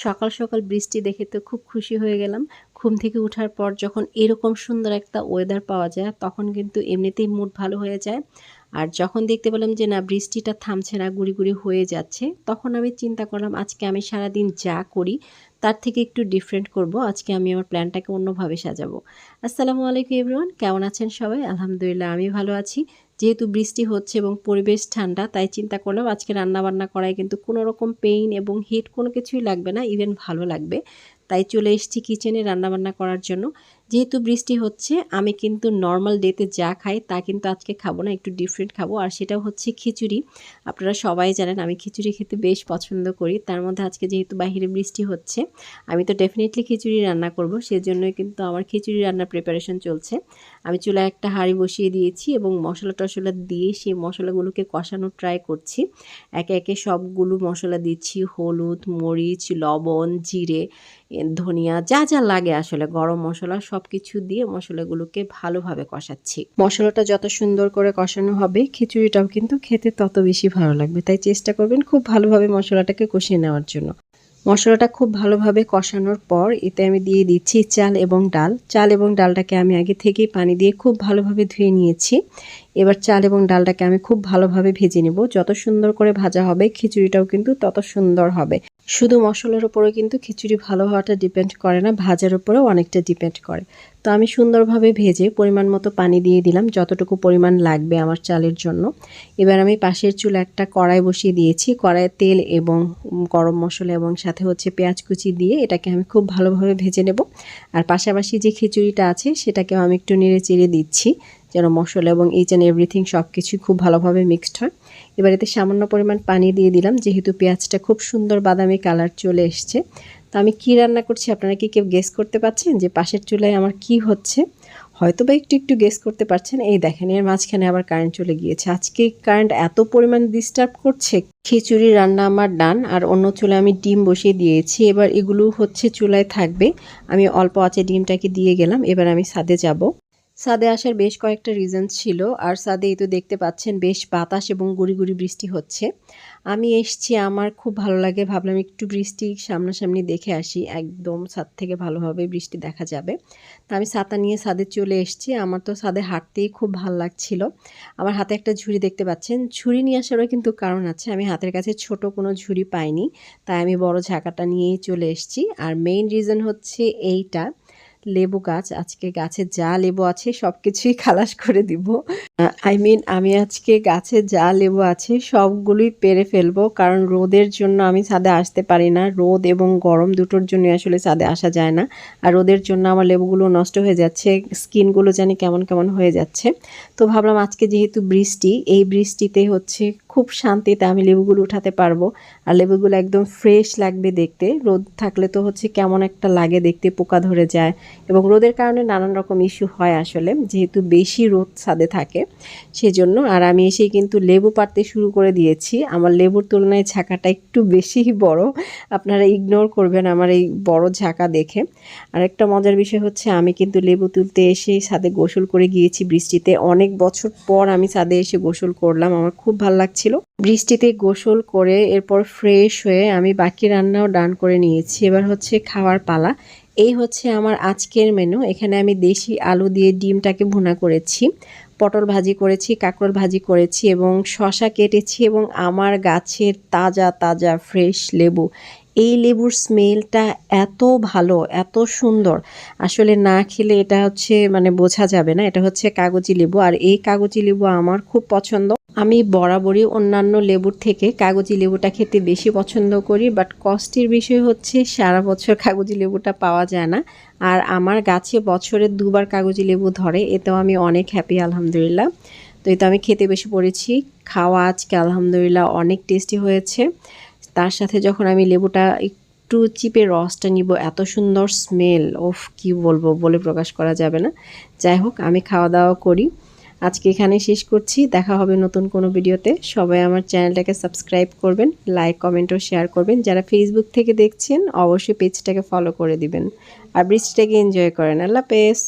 সকাল সকাল বৃষ্টি দেখে তো খুব খুশি হয়ে গেলাম। ঘুম থেকে ওঠার পর যখন এরকম সুন্দর একটা ওয়েদার পাওয়া যায় তখন কিন্তু এমনিতেই মুড ভালো হয়ে যায়। আর যখন দেখতে পেলাম যে না বৃষ্টিটা থামছে না, গুঁড়ি গুঁড়ি হয়ে যাচ্ছে, তখন আমি চিন্তা করলাম আজকে আমি সারাদিন যা করি তার থেকে একটু ডিফারেন্ট করব। আজকে আমি আমার প্ল্যানটাকে অন্যভাবে সাজাবো। আসসালামু আলাইকুম এভরিওয়ান, কেমন আছেন সবাই? আলহামদুলিল্লাহ আমি ভালো আছি। যেহেতু বৃষ্টি হচ্ছে এবং পরিবেশ ঠান্ডা, তাই চিন্তা করলাম আজকে রান্নাবান্না করায় কিন্তু কোনো রকম পেইন এবং হিট কোনো কিছুই লাগবে না, ইভেন ভালো লাগবে। তাই চলে এসেছি কিচেনে রান্নাবান্না করার জন্য। যেহেতু বৃষ্টি হচ্ছে আমি কিন্তু নর্মাল ডেতে যা খাই তা কিন্তু আজকে খাবো না, একটু ডিফারেন্ট খাবো। আর সেটাও হচ্ছে খিচুড়ি। আপনারা সবাই জানেন আমি খিচুড়ি খেতে বেশ পছন্দ করি। তার মধ্যে আজকে যেহেতু বাইরে বৃষ্টি হচ্ছে আমি তো ডেফিনেটলি খিচুড়ি রান্না করব, সেজন্যই কিন্তু আমার খিচুড়ি রান্নার প্রিপারেশন চলছে। আমি চুলায় একটা হাঁড়ি বসিয়ে দিয়েছি এবং মশলা টশলা দিয়ে সেই মশলাগুলোকে কষানোর ট্রাই করছি। একে একে সবগুলো মশলা দিচ্ছি, হলুদ, মরিচ, লবণ, জিরে, ধনিয়া, যা যা লাগে আসলে গরম মশলা সব কিছু দিয়ে মশলাগুলোকে ভালোভাবে কষাচ্ছি। মশলাটা যত সুন্দর করে কষানো হবে খিচুড়িটাও কিন্তু খেতে তত বেশি ভালো লাগবে। তাই চেষ্টা করবেন খুব ভালোভাবে মশলাটাকে কষিয়ে নেওয়ার জন্য। মশলাটা খুব ভালোভাবে কষানোর পর এতে আমি দিয়ে দিচ্ছি চাল এবং ডাল। চাল এবং ডালটাকে আমি আগে থেকেই পানি দিয়ে খুব ভালোভাবে ধুয়ে নিয়েছি। এবার চাল এবং ডালটাকে আমি খুব ভালোভাবে ভেজে নেব। যত সুন্দর করে ভাজা হবে খিচুড়িটাও কিন্তু তত সুন্দর হবে। শুধু মশলার উপরে কিন্তু খিচুড়ি ভালো হওয়াটা ডিপেন্ড করে না, ভাজার উপরেও অনেকটা ডিপেন্ড করে। তো আমি সুন্দরভাবে ভেজে পরিমাণ মতো পানি দিয়ে দিলাম, যতটুকু পরিমাণ লাগবে আমার চালের জন্য। এবার আমি পাশের চুলে একটা কড়াই বসিয়ে দিয়েছি। কড়াইয়ে তেল এবং গরম মশলা এবং সাথে হচ্ছে পেঁয়াজ কুচি দিয়ে এটাকে আমি খুব ভালোভাবে ভেজে নেব। আর পাশাপাশি যে খিচুড়িটা আছে সেটাকেও আমি একটু নেড়ে চেড়ে দিচ্ছি, যেন মশলা এবং ইচ অ্যান্ড এভরিথিং সব কিছুই খুব ভালোভাবে মিক্সড হয়। এবার এতে সামান্য পরিমাণ পানি দিয়ে দিলাম, যেহেতু পেঁয়াজটা খুব সুন্দর বাদামি কালার চলে এসছে। তো আমি কী রান্না করছি আপনারা কি কেউ গেস করতে পারছেন যে পাশের চুলায় আমার কি হচ্ছে? হয়তো বা একটু একটু গেস করতে পারছেন। এই দেখেন এর মাঝখানে আবার কারেন্ট চলে গিয়েছে। আজকে কারেন্ট এত পরিমাণ ডিস্টার্ব করছে। খিচুড়ি রান্না আমার ডান, আর অন্য চুলায় আমি ডিম বসিয়ে দিয়েছি। এবার এগুলো হচ্ছে চুলায় থাকবে। আমি অল্প আঁচে ডিমটাকে দিয়ে গেলাম। এবার আমি ছাদে যাব। ছাদে আসার বেশ কয়েকটা রিজন ছিল, আর ছাদে এই তো দেখতে পাচ্ছেন বেশ বাতাস এবং গুঁড়ি গুঁড়ি বৃষ্টি হচ্ছে। আমি এসছি, আমার খুব ভালো লাগে, ভাবলাম একটু বৃষ্টি সামনাসামনি দেখে আসি, একদম ছাদ থেকে ভালোভাবে বৃষ্টি দেখা যাবে। তা আমি ছাতা নিয়ে ছাদে চলে এসছি। আমার তো ছাদে হাঁটতেই খুব ভালো লাগছিল। আমার হাতে একটা ঝুড়ি দেখতে পাচ্ছেন। ঝুড়ি নিয়ে আসারও কিন্তু কারণ আছে, আমি হাতের কাছে ছোট কোনো ঝুড়ি পাইনি, তাই আমি বড় ঝাঁকাটা নিয়েই চলে এসছি। আর মেইন রিজন হচ্ছে এইটা, লেবু গাছ। আজকে গাছে যা লেবু আছে সব কিছুই খালাস করে দিব। আমি আজকে গাছে যা লেবু আছে সবগুলোই পেড়ে ফেলবো, কারণ রোদের জন্য আমি ছাদে আসতে পারি না। রোদ এবং গরম দুটোর জন্য আসলে ছাদে আসা যায় না। আর রোদের জন্য আমার লেবুগুলো নষ্ট হয়ে যাচ্ছে, স্কিনগুলো জানি কেমন কেমন হয়ে যাচ্ছে। তো ভাবলাম আজকে যেহেতু বৃষ্টি, এই বৃষ্টিতে হচ্ছে খুব শান্তিতে আমি লেবুগুলো উঠাতে পারবো। আর লেবুগুলো একদম ফ্রেশ লাগবে দেখতে। রোদ থাকলে তো হচ্ছে কেমন একটা লাগে দেখতে, পোকা ধরে যায় এবং রোদের কারণে নানান রকম ইস্যু হয় আসলে, যেহেতু বেশি রোদ ছাদে থাকে সেজন্য। আর আমি এসেই কিন্তু লেবু পাড়তে শুরু করে দিয়েছি। আমার লেবুর তুলনায় ঝাঁকাটা একটু বেশিই বড়, আপনারা ইগনোর করবেন আমার এই বড় ঝাঁকা দেখে। আর একটা মজার বিষয় হচ্ছে আমি কিন্তু লেবু তুলতে এসে ছাদে গোসল করে গিয়েছি বৃষ্টিতে। অনেক বছর পর আমি ছাদে এসে গোসল করলাম, আমার খুব ভালো লাগছিল। বৃষ্টিতে গোসল করে এরপর ফ্রেশ হয়ে আমি বাকি রান্নাও ডান করে নিয়েছি। এবার হচ্ছে খাওয়ার পালা। এই হচ্ছে আমার আজকের মেনু। এখানে আমি দেশি আলু দিয়ে ডিমটাকে ভুনা করেছি, পটল ভাজি করেছি, কাঁকরোল ভাজি করেছি এবং শসা কেটেছি এবং আমার গাছের তাজা তাজা ফ্রেশ লেবু। এই লেবুর স্মেলটা এত ভালো, এত সুন্দর, আসলে না খেলে এটা হচ্ছে মানে বোঝা যাবে না। এটা হচ্ছে কাগজি লেবু, আর এই কাগজি লেবু আমার খুব পছন্দ। আমি বরাবরই অন্যান্য লেবুর থেকে কাগজি লেবুটা খেতে বেশি পছন্দ করি, বাট কষ্টের বিষয় হচ্ছে সারা বছর কাগজি লেবুটা পাওয়া যায় না। আর আমার গাছে বছরে দুবার কাগজি লেবু ধরে, এতেও আমি অনেক হ্যাপি আলহামদুলিল্লাহ। তো এটা আমি খেতে বেশি পড়েছি। খাওয়া আজকে আলহামদুলিল্লাহ অনেক টেস্টি হয়েছে। তার সাথে যখন আমি লেবুটা একটু চিপে রসটা নিব, এত সুন্দর স্মেল, ওফ কি বলবো, বলে প্রকাশ করা যাবে না। যাই হোক আমি খাওয়া দাওয়া করি, আজকে এখানে শেষ করছি। দেখা হবে নতুন কোনো ভিডিওতে। সবাই আমার চ্যানেলটাকে সাবস্ক্রাইব করবেন, লাইক কমেন্ট ও শেয়ার করবেন। যারা ফেসবুক থেকে দেখছেন অবশ্যই পেজটাকে ফলো করে দিবেন, আর বৃষ্টিটাকে এনজয় করেন। আল্লাহ হাফেজ।